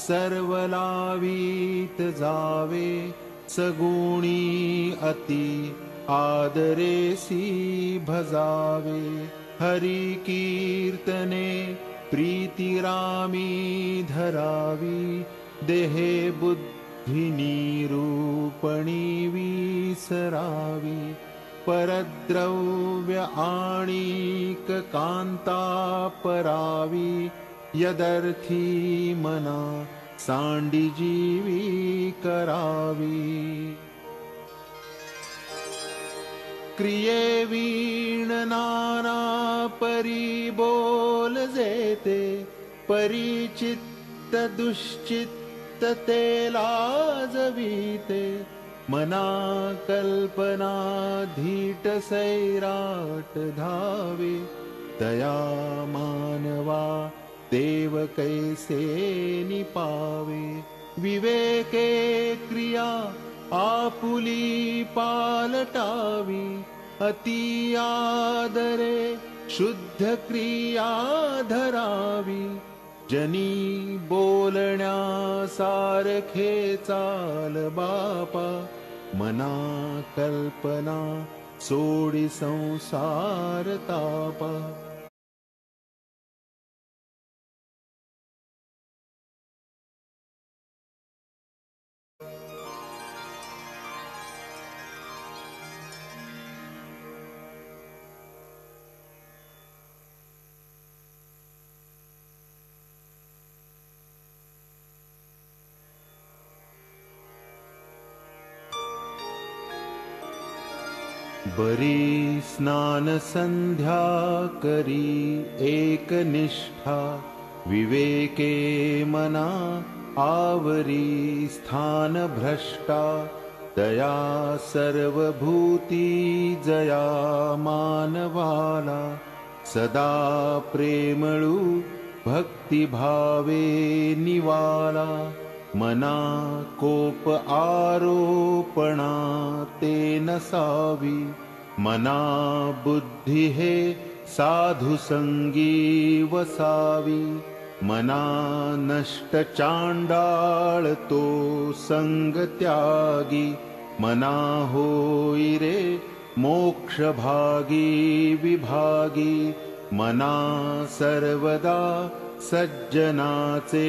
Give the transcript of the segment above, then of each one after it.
सर्वलावीत जावे सगुणी अति आदरेसी भजावे हरि कीर्तने प्रीतिरामी धरावी देहे बुद्धि निरूपणी विसरावी परद्रव्य आणिक कांता परावी यदर्थी मना सांडी जीवी करावी क्रिये वीण नाना परी बोल जेते परिचित्त दुश्चित्त ते लाजवीते मना कल्पना धीट सैराट धावे दया मानवा देव कैसे निपावे विवेके क्रिया आपुली पालटावी अति आदरे शुद्ध क्रिया धरावी जनी बोलण्या सारखे चाल बापा मना कल्पना सोडी संसार तापा बरी स्नान संध्या करी एक निष्ठा विवेके मना आवरी स्थान भ्रष्टा दया सर्वभूती जया मानवाला सदा प्रेमळू भक्ति भावे निवाला मना कोप आरोपणा ते नसावी मना बुद्धि हे साधु संगी वसावी मना नष्ट चांडाळ तो संग त्यागी मना होई रे मोक्ष भागी विभागी मना सर्वदा सज्जनाचे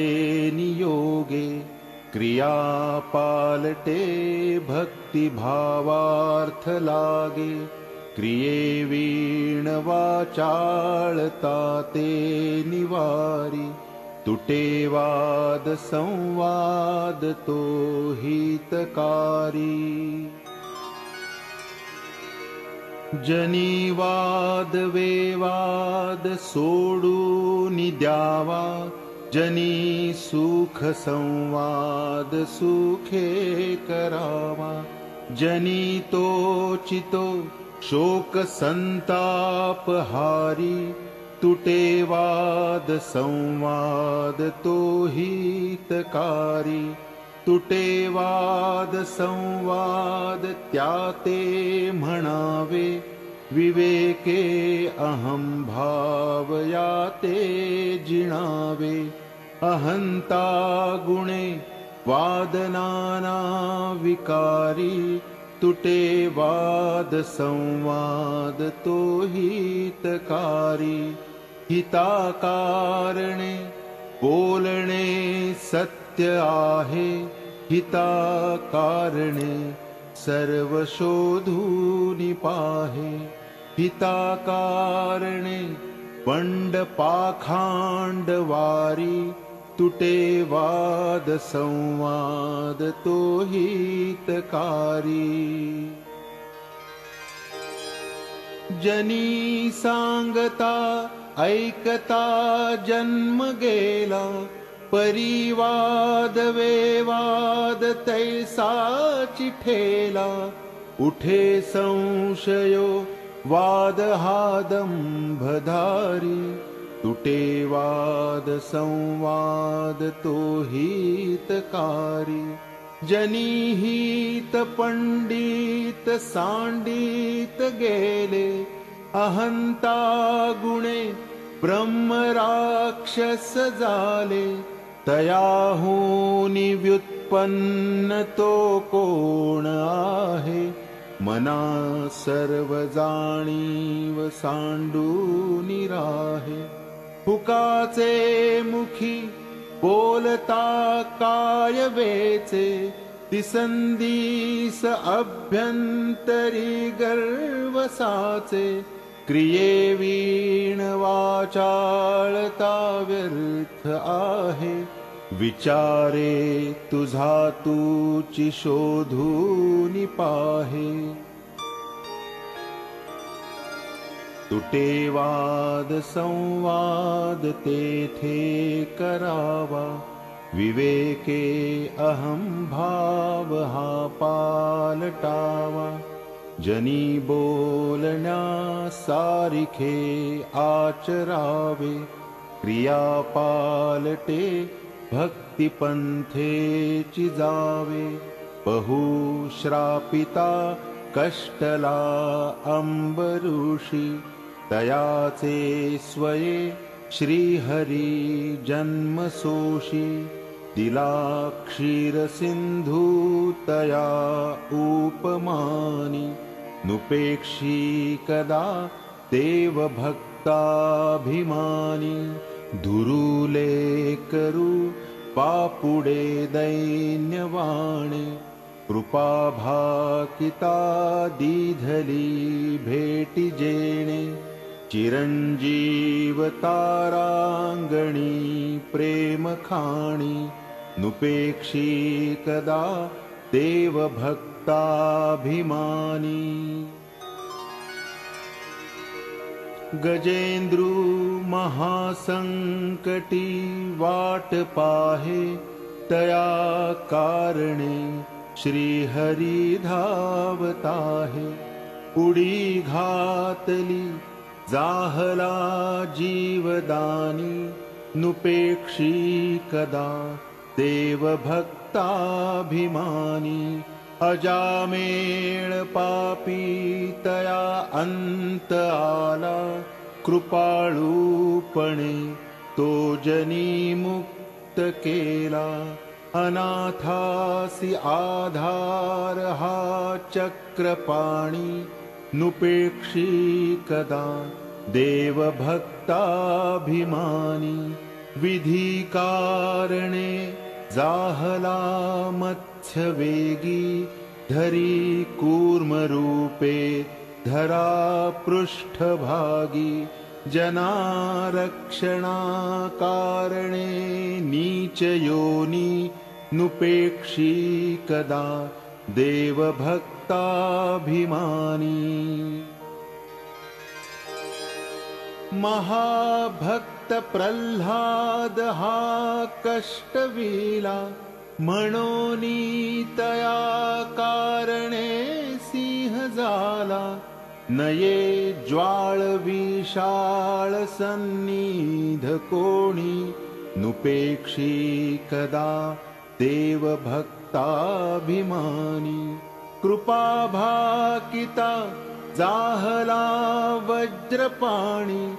नियोगे क्रिया पालटे भक्ति भावार्थ लागे क्रिये वीण वाचाळता ते निवारी तुटे वाद संवाद तो हितकारी जनीवाद वेवाद सोडून द्यावा जनी सुख संवाद सुखे करावा जनी तोचितो शोक संताप हारी तुटे वाद संवाद तो हितकारी तुटे वाद संवाद त्याते म्हणावे विवेके अहं भाव याते जिणावे अहंता गुणे वादनाना विकारी तुटे वाद संवाद तो हितकारी हिताकारणे बोलणे सत्य आहे हिता कारणे सर्व शोधूनि पाहे हिता कारणे पंड पाखांड वारी तुटे वाद संवाद तो हितकारी जनी सांगता ऐकता जन्म गेला परिवाद वेवाद तैसा चिठेला उठे संशयो वाद हादंभधारी तुटे वाद संवाद तो हितकारी जनी हित पंडित सांडित गेले अहंता गुणे ब्रह्म राक्षस झाले तयाहुनी व्युत्पन्न तो कोण आहे, मना सर्व जाणीव सांडूनी राहे. फुकाचे मुखी बोलता काय वेचे, तिसंदीस अभ्यंतरी गर्वसाचे. क्रियेवीण वाचाळता व्यर्थ आहे, विचारे तुझा तूची शोधूनी पाहे. तुटे वाद संवाद तेथे करावा, विवेके अहं भाव हा पालटावा. जनी बोलण्या सारिखे आचरावे, क्रिया पालटे भक्तिपंथेची जावे. बहुश्रापिता कष्टला अंबऋषी, तयाचे स्वये श्रीहरी जन्मसोषी. दिला क्षीरसिंधू तया उपमानी, नुपेक्षी कदा देवभक्ताभिमानी. धुरुले करू पापुडे दैन्यवाणे, कृपाभाकिता दीधली भेटी जेणे. चिरंजीव तारांगणी प्रेम खाणी, नुपेक्षी कदा देवभक्ताभिमानी. गजेंद्रू महासंकटी वाट पाहे, तया कारणे श्रीहरी धावताहे. उडी घातली जाहला जीवदानी, नुपेक्षी कदा देवभक्ताभिमानी. अजामेळ पापी तया अंत आला, कृपाळूपणे तो जनी मुक्त केला. अनाथासी आधार हा चक्रपाणी, नुपेक्षी कदा देवभक्ताभिमानी. विधी कारणे जाहला मत्स्यवेगी, धरी कूर्मरूपे धरा पृष्ठभागी. जनारक्षणा कारणे नीच योनी, नुपेक्षी कदा देवभक्ताभिमानी. महाभक्त प्रल्हाद हा कष्टविला, म्हणोनी तया कारणे सिंह झाला. नये ज्वाळ विशाळ सन्निध कोणी, नुपेक्षी कदा देवभक्ताभिमानी. कृपाभाकिता जाहला वज्रपाणी,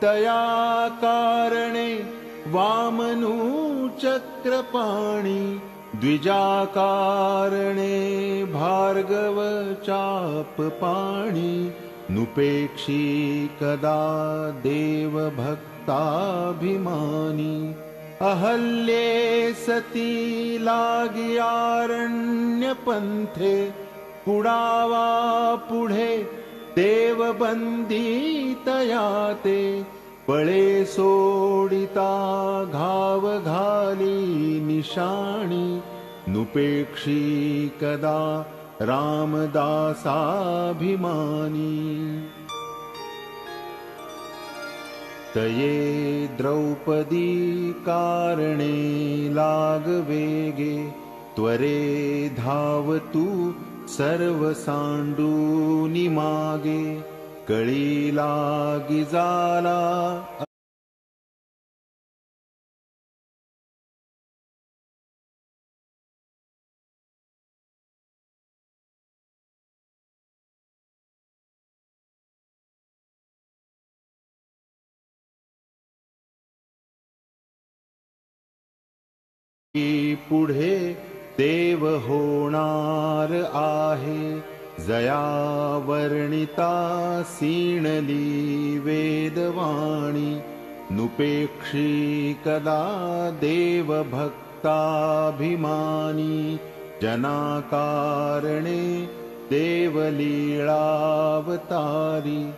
तया कारणे वामनू चक्रपाणी. द्विजाकारणे भार्गव चापपाणी, नुपेक्षी कदा देवभक्ताभिमानी. अहल्ये सती लागियारण्यपंथे, पुडावा पुढे देवबंदी तया ते. पळे सोडिता घाव घाली निशाणी, नुपेक्षी कदा रामदासाभिमानी. तये द्रौपदी कारणे लागवेगे, त्वरे धावतू सर्व सांडूनी मागे. कळी लागी जाला पुढे देव होणार आहे, जया वर्णिता सीणली वेदवाणी, नुपेक्षी कदा देव भक्ताभिमानी, जनाकारणे देवलीळावतारी,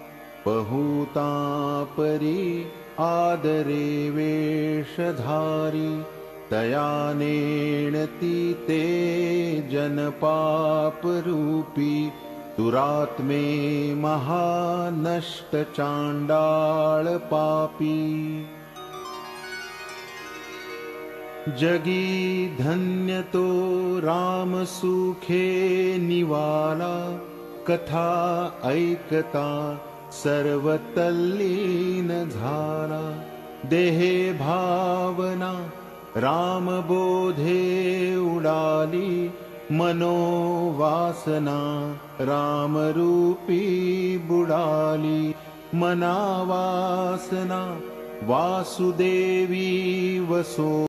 पहुता परी आदरे वेशधारी, दयानेणती ते जनपापरूपी, दुरात्मे महानष्ट चांडाळ पापी। जगी धन्य तो राम सुखे निवाला, कथा ऐकता सर्व तल्लीन झाला, देहे भावना राम बोधे उडाली, मनोवासना रामरूपी बुडाली, मनावासना वासुदेवी वसो